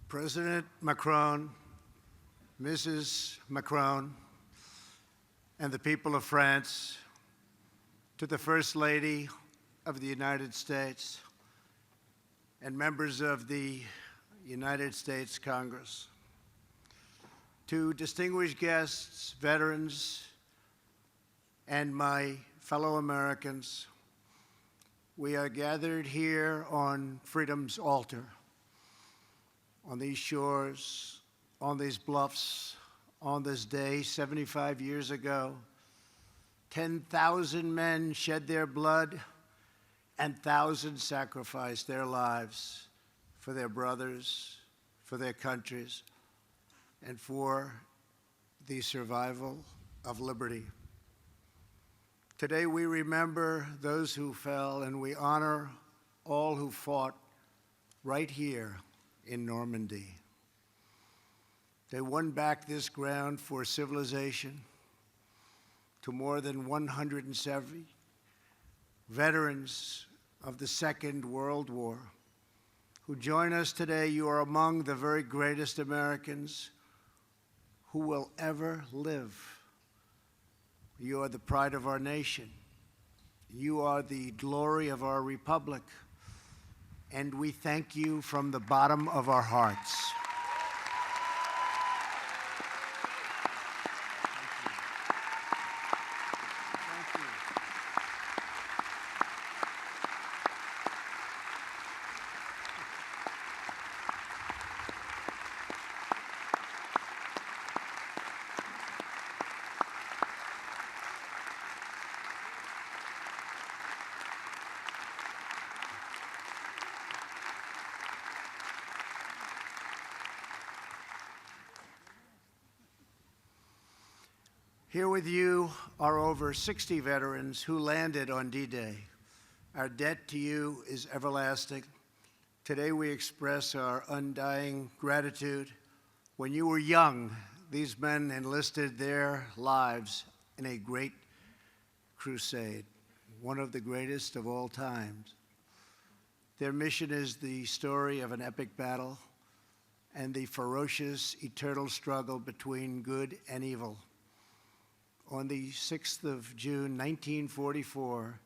President Macron, Mrs. Macron, and the people of France, to the First Lady of the United States and members of the United States Congress, to distinguished guests, veterans, and my fellow Americans, we are gathered here on freedom's altar, on these shores, on these bluffs, on this day 75 years ago. 10,000 men shed their blood and thousands sacrificed their lives for their brothers, for their countries, and for the survival of liberty. Today we remember those who fell, and we honor all who fought right here in Normandy. They won back this ground for civilization to more than 170 veterans of the Second World War who join us today. You are among the very greatest Americans who will ever live. You are the pride of our nation. You are the glory of our republic. And we thank you from the bottom of our hearts. Here with you are over 60 veterans who landed on D-Day. Our debt to you is everlasting. Today we express our undying gratitude. When you were young, these men enlisted their lives in a great crusade, one of the greatest of all times. Their mission is the story of an epic battle and the ferocious eternal struggle between good and evil. On the 6th of June, 1944,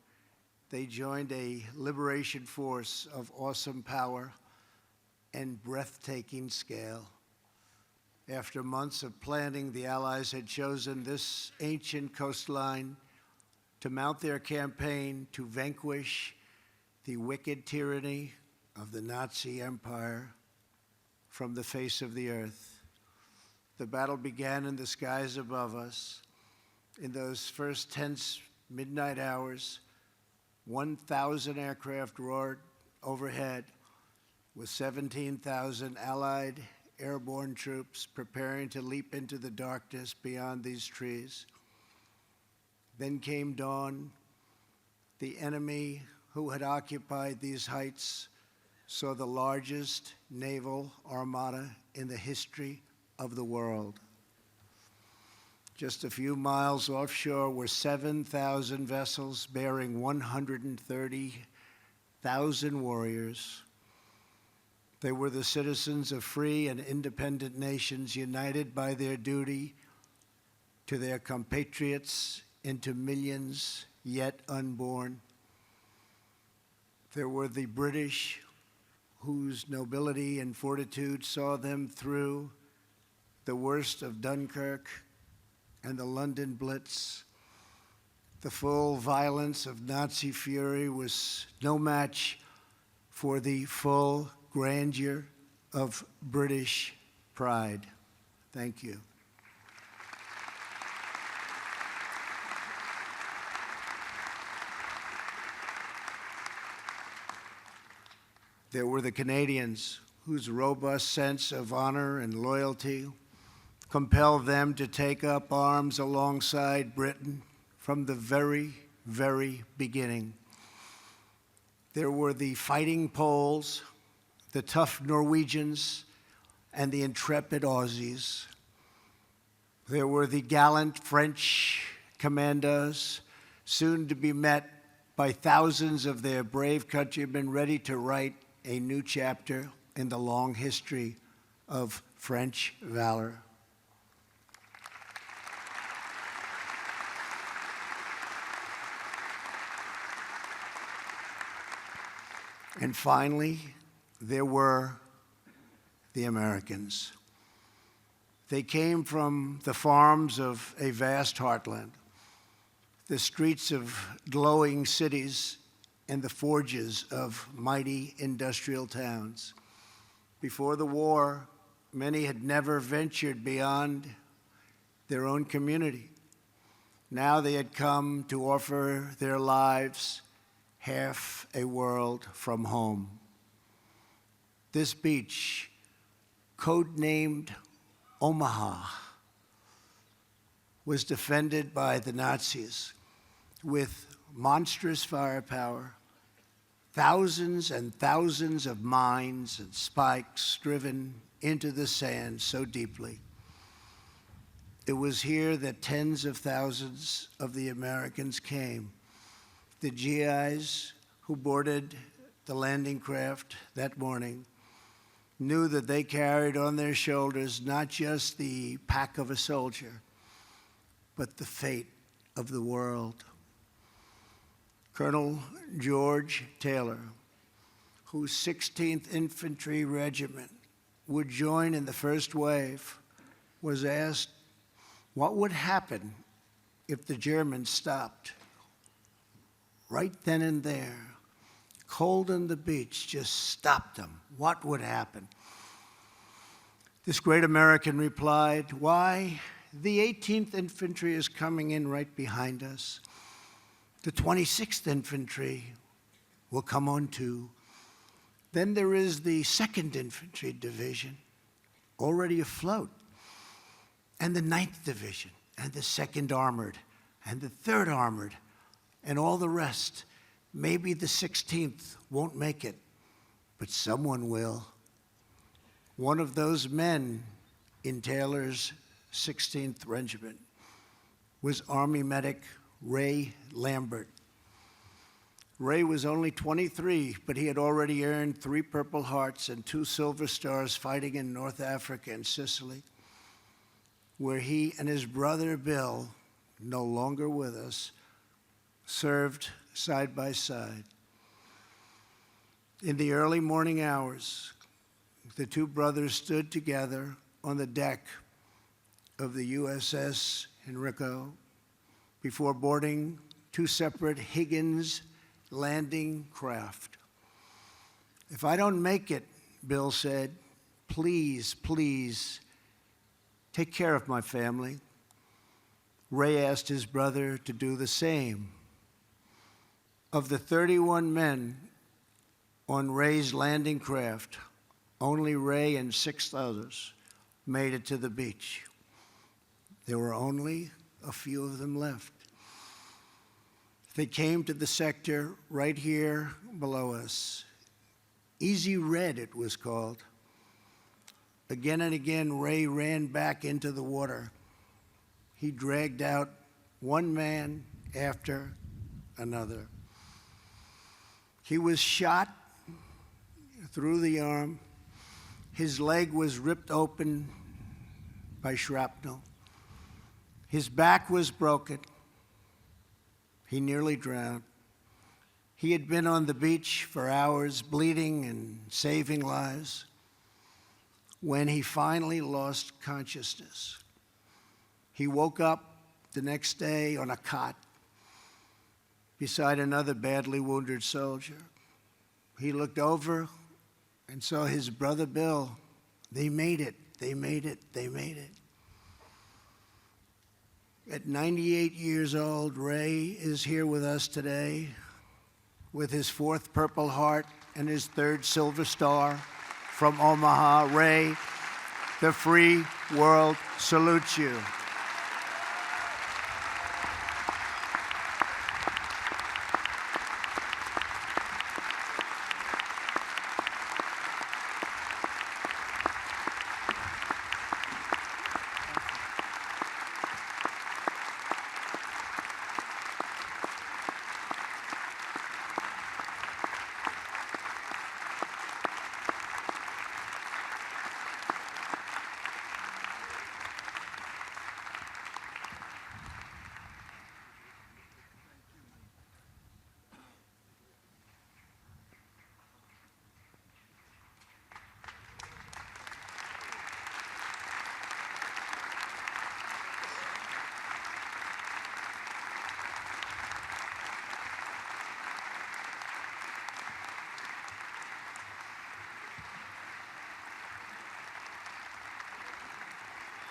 they joined a liberation force of awesome power and breathtaking scale. After months of planning, the Allies had chosen this ancient coastline to mount their campaign to vanquish the wicked tyranny of the Nazi Empire from the face of the earth. The battle began in the skies above us. In those first tense midnight hours, 1,000 aircraft roared overhead with 17,000 Allied airborne troops preparing to leap into the darkness beyond these trees. Then came dawn. The enemy who had occupied these heights saw the largest naval armada in the history of the world. Just a few miles offshore were 7,000 vessels bearing 130,000 warriors. They were the citizens of free and independent nations united by their duty to their compatriots into millions yet unborn. There were the British whose nobility and fortitude saw them through the worst of Dunkirk and the London Blitz. The full violence of Nazi fury was no match for the full grandeur of British pride. Thank you. There were the Canadians whose robust sense of honor and loyalty compelled them to take up arms alongside Britain from the very, very beginning. There were the fighting Poles, the tough Norwegians, and the intrepid Aussies. There were the gallant French commandos, soon to be met by thousands of their brave countrymen ready to write a new chapter in the long history of French valor. And finally, there were the Americans. They came from the farms of a vast heartland, the streets of glowing cities, and the forges of mighty industrial towns. Before the war, many had never ventured beyond their own community. Now they had come to offer their lives half a world from home. This beach, codenamed Omaha, was defended by the Nazis with monstrous firepower, thousands and thousands of mines and spikes driven into the sand so deeply. It was here that tens of thousands of the Americans came. The GIs who boarded the landing craft that morning knew that they carried on their shoulders not just the pack of a soldier, but the fate of the world. Colonel George Taylor, whose 16th Infantry Regiment would join in the first wave, was asked what would happen if the Germans stopped. Right then and there, cold on the beach, just stopped them. What would happen? This great American replied, "Why, the 18th Infantry is coming in right behind us. The 26th Infantry will come on too. Then there is the 2nd Infantry Division, already afloat, and the 9th Division, and the 2nd Armored, and the 3rd Armored, and all the rest. Maybe the 16th won't make it, but someone will." One of those men in Taylor's 16th Regiment was Army medic Ray Lambert. Ray was only 23, but he had already earned 3 Purple Hearts and 2 Silver Stars fighting in North Africa and Sicily, where he and his brother Bill, no longer with us, served side by side. In the early morning hours, the 2 brothers stood together on the deck of the USS Henrico before boarding 2 separate Higgins landing craft. "If I don't make it," Bill said, "please, please take care of my family." Ray asked his brother to do the same. Of the 31 men on Ray's landing craft, only Ray and 6 others made it to the beach. There were only a few of them left. They came to the sector right here below us. Easy Red, it was called. Again and again, Ray ran back into the water. He dragged out one man after another. He was shot through the arm. His leg was ripped open by shrapnel. His back was broken. He nearly drowned. He had been on the beach for hours, bleeding and saving lives, when he finally lost consciousness. He woke up the next day on a cot beside another badly wounded soldier. He looked over and saw his brother Bill. They made it, they made it, they made it. At 98 years old, Ray is here with us today with his 4th Purple Heart and his 3rd Silver Star from Omaha. Ray, the free world salutes you.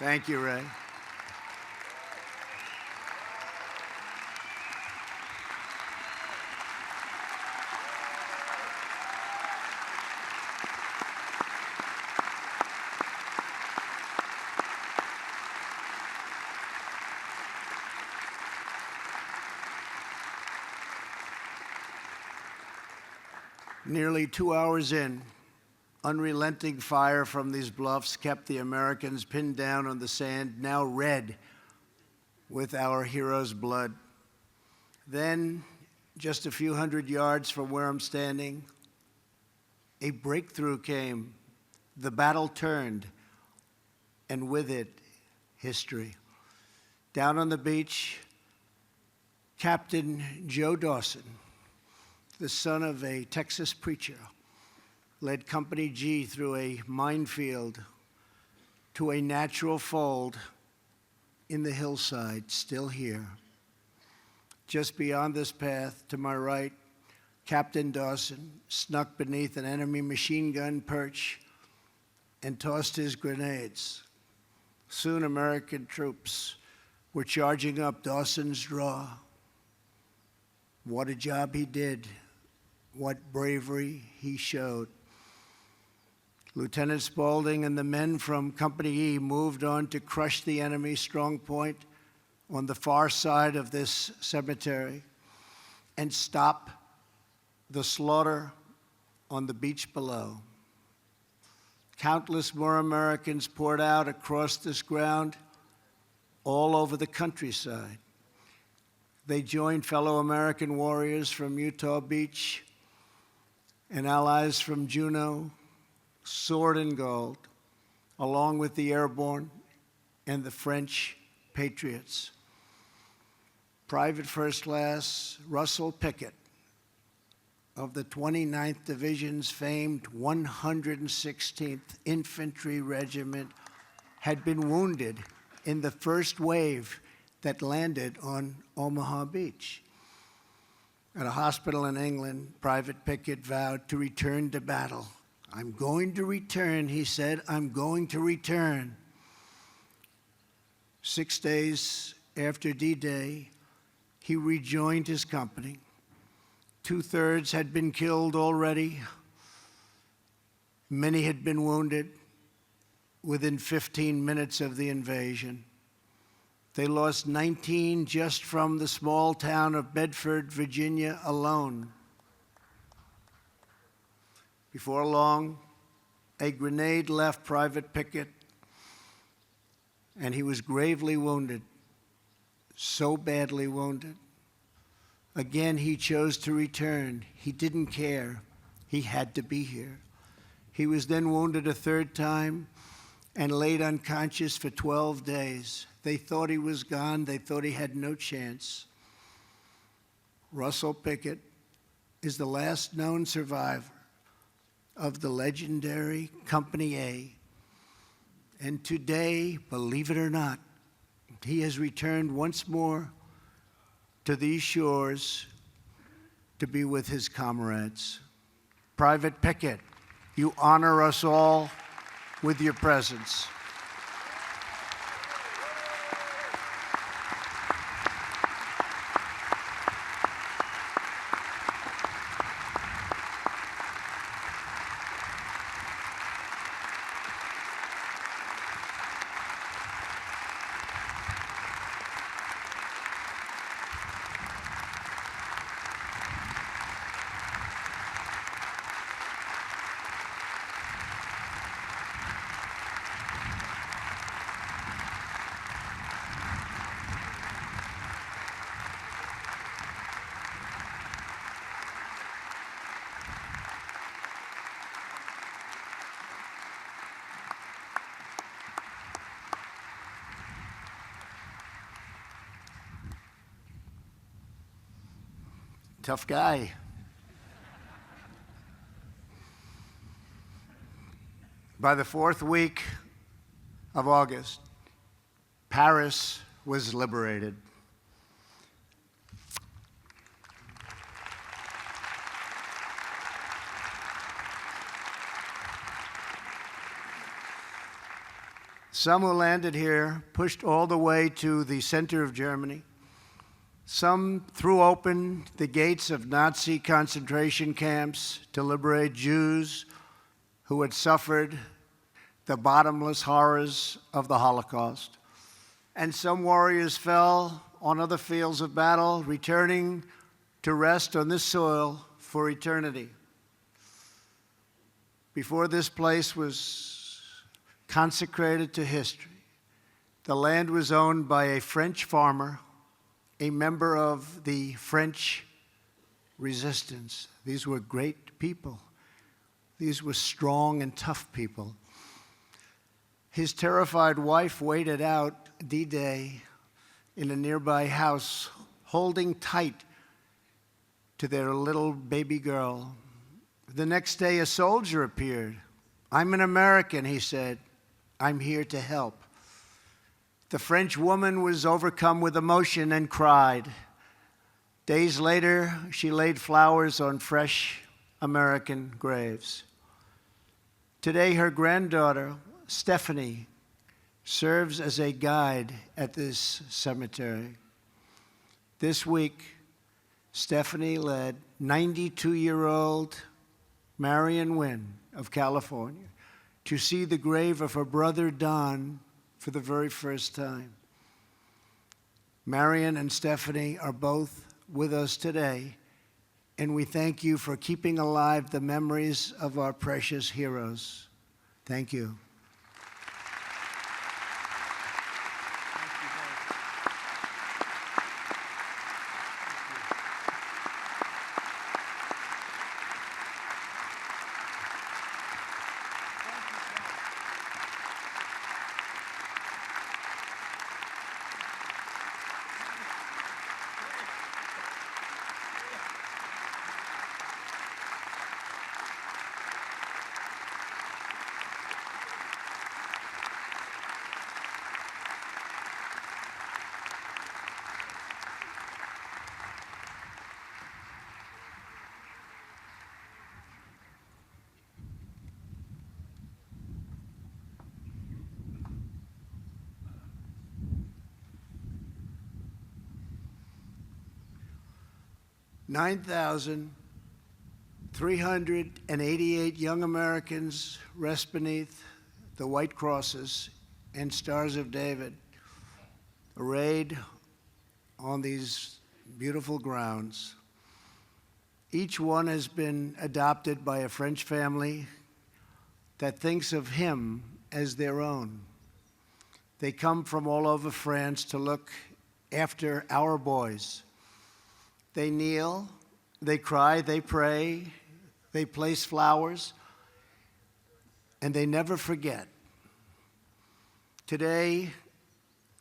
Thank you, Ray. Nearly 2 hours in, unrelenting fire from these bluffs kept the Americans pinned down on the sand, now red with our heroes' blood. Then, just a few hundred yards from where I'm standing, a breakthrough came. The battle turned, and with it, history. Down on the beach, Captain Joe Dawson, the son of a Texas preacher, led Company G through a minefield to a natural fold in the hillside, still here. Just beyond this path, to my right, Captain Dawson snuck beneath an enemy machine gun perch and tossed his grenades. Soon American troops were charging up Dawson's draw. What a job he did. What bravery he showed. Lieutenant Spaulding and the men from Company E moved on to crush the enemy strong point on the far side of this cemetery and stop the slaughter on the beach below. Countless more Americans poured out across this ground all over the countryside. They joined fellow American warriors from Utah Beach and allies from Juneau, Sword and Gold, along with the airborne and the French patriots. Private First Class Russell Pickett of the 29th Division's famed 116th Infantry Regiment had been wounded in the first wave that landed on Omaha Beach. At a hospital in England, Private Pickett vowed to return to battle. I'm going to return, he said, I'm going to return. 6 days after D-Day, he rejoined his company. 2/3 had been killed already. Many had been wounded within 15 minutes of the invasion. They lost 19 just from the small town of Bedford, Virginia alone. Before long, a grenade left Private Pickett, and he was gravely wounded, so badly wounded. Again, he chose to return. He didn't care. He had to be here. He was then wounded a third time and laid unconscious for 12 days. They thought he was gone. They thought he had no chance. Russell Pickett is the last known survivor of the legendary Company A. And today, believe it or not, he has returned once more to these shores to be with his comrades. Private Pickett, you honor us all with your presence. Tough guy. By the 4th week of August, Paris was liberated. Some who landed here pushed all the way to the center of Germany. Some threw open the gates of Nazi concentration camps to liberate Jews who had suffered the bottomless horrors of the Holocaust. And some warriors fell on other fields of battle, returning to rest on this soil for eternity. Before this place was consecrated to history, the land was owned by a French farmer, a member of the French resistance. These were great people. These were strong and tough people. His terrified wife waited out D-Day in a nearby house, holding tight to their little baby girl. The next day, a soldier appeared. "I'm an American," he said. "I'm here to help." The French woman was overcome with emotion and cried. Days later, she laid flowers on fresh American graves. Today, her granddaughter, Stephanie, serves as a guide at this cemetery. This week, Stephanie led 92-year-old Marion Wynn of California to see the grave of her brother Don for the very first time. Marion and Stephanie are both with us today, and we thank you for keeping alive the memories of our precious heroes. Thank you. $9,388 young Americans rest beneath the white crosses and stars of David, arrayed on these beautiful grounds. Each one has been adopted by a French family that thinks of him as their own. They come from all over France to look after our boys. They kneel, they cry, they pray, they place flowers, and they never forget. Today,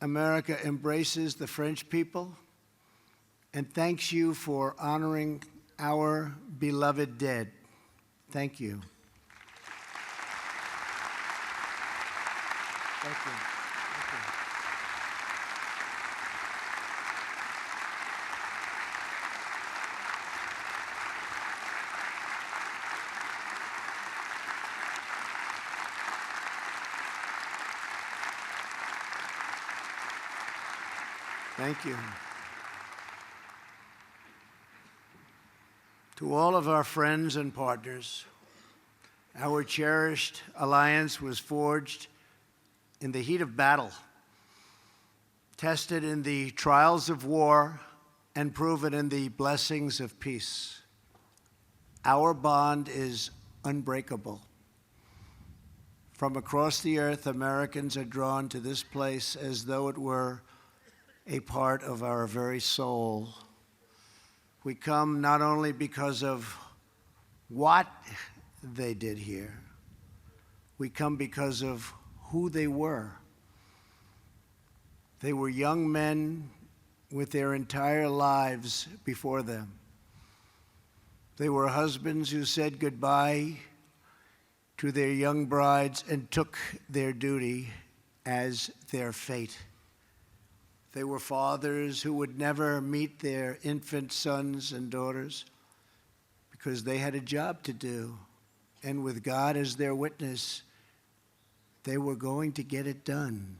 America embraces the French people and thanks you for honoring our beloved dead. Thank you. Thank you. Thank you. To all of our friends and partners, our cherished alliance was forged in the heat of battle, tested in the trials of war, and proven in the blessings of peace. Our bond is unbreakable. From across the earth, Americans are drawn to this place as though it were a part of our very soul. We come not only because of what they did here, we come because of who they were. They were young men with their entire lives before them. They were husbands who said goodbye to their young brides and took their duty as their fate. They were fathers who would never meet their infant sons and daughters because they had a job to do. And with God as their witness, They were going to get it done.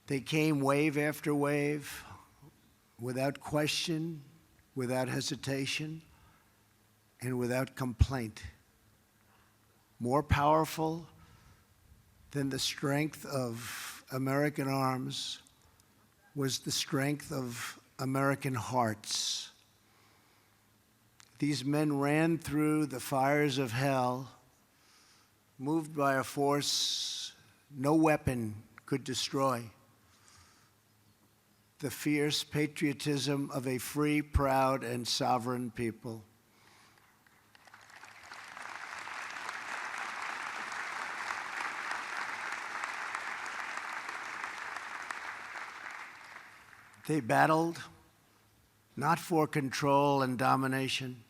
They came wave after wave, without question, without hesitation, and without complaint. More powerful than the strength of American arms was the strength of American hearts. These men ran through the fires of hell, moved by a force no weapon could destroy. The fierce patriotism of a free, proud, and sovereign people. They battled not for control and domination,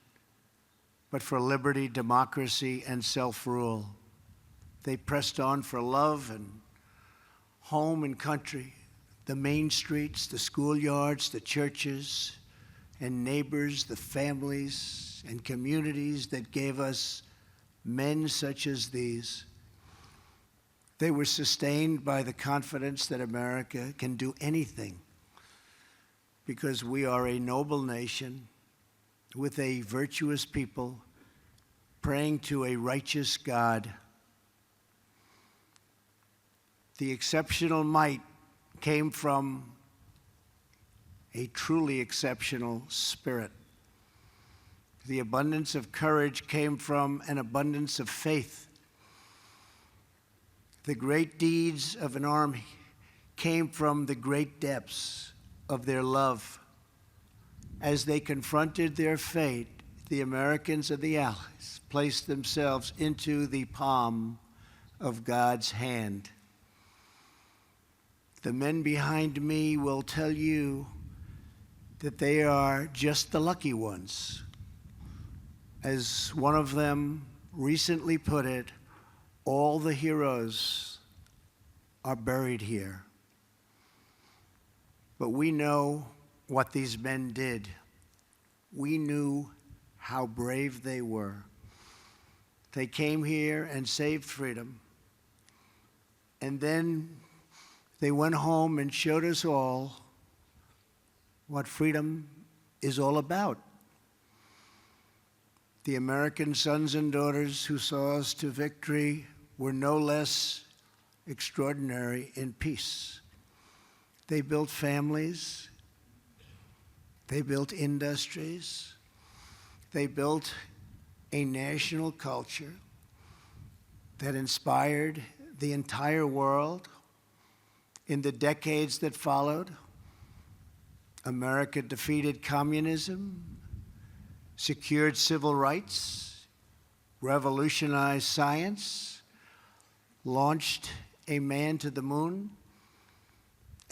but for liberty, democracy, and self-rule. They pressed on for love and home and country, the main streets, the schoolyards, the churches, and neighbors, the families and communities that gave us men such as these. They were sustained by the confidence that America can do anything, because we are a noble nation with a virtuous people praying to a righteous God. The exceptional might came from a truly exceptional spirit. The abundance of courage came from an abundance of faith. The great deeds of an army came from the great depths of their love. As they confronted their fate, the Americans and the Allies placed themselves into the palm of God's hand. The men behind me will tell you that they are just the lucky ones. As one of them recently put it, all the heroes are buried here. But we know what these men did. We knew how brave they were. They came here and saved freedom. And then they went home and showed us all what freedom is all about. The American sons and daughters who saw us to victory were no less extraordinary in peace. They built families. They built industries. They built a national culture that inspired the entire world. In the decades that followed, America defeated communism, secured civil rights, revolutionized science, launched a man to the moon,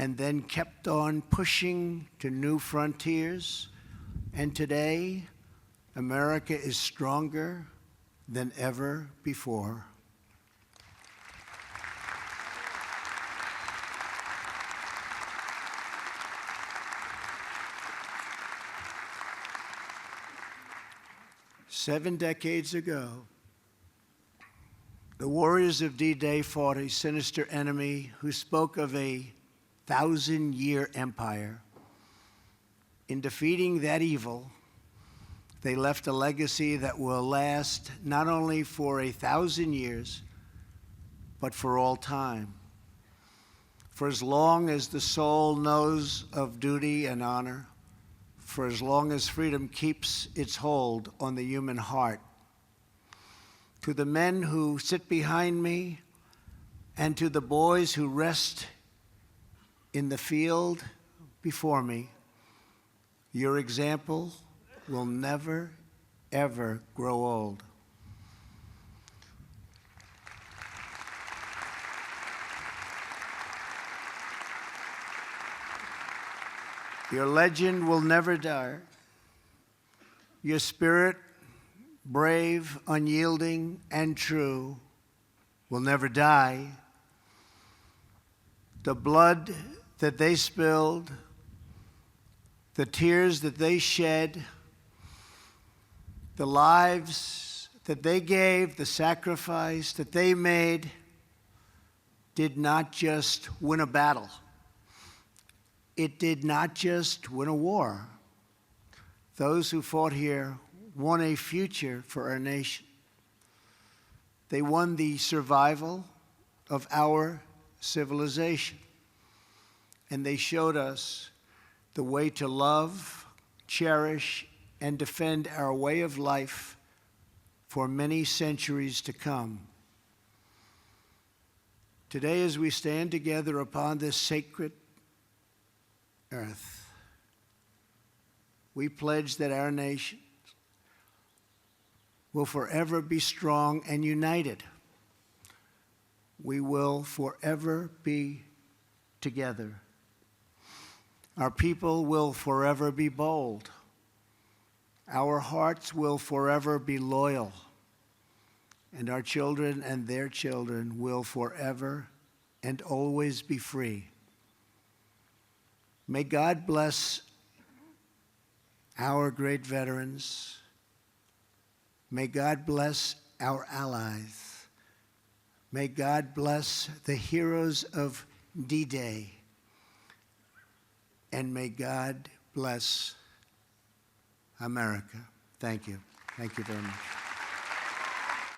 and then kept on pushing to new frontiers. And today, America is stronger than ever before. Seven decades ago, the warriors of D-Day fought a sinister enemy who spoke of a 1,000-year empire. In defeating that evil, they left a legacy that will last not only for 1,000 years, but for all time. For as long as the soul knows of duty and honor, for as long as freedom keeps its hold on the human heart. To the men who sit behind me and to the boys who rest in the field before me, your example will never, ever grow old. Your legend will never die. Your spirit, brave, unyielding, and true, will never die. The blood that they spilled, the tears that they shed, the lives that they gave, the sacrifice that they made did not just win a battle. It did not just win a war. Those who fought here won a future for our nation. They won the survival of our civilization. And they showed us the way to love, cherish, and defend our way of life for many centuries to come. Today, as we stand together upon this sacred earth, we pledge that our nation will forever be strong and united. We will forever be together. Our people will forever be bold. Our hearts will forever be loyal. And our children and their children will forever and always be free. May God bless our great veterans. May God bless our allies. May God bless the heroes of D-Day. And may God bless America. Thank you. Thank you very much.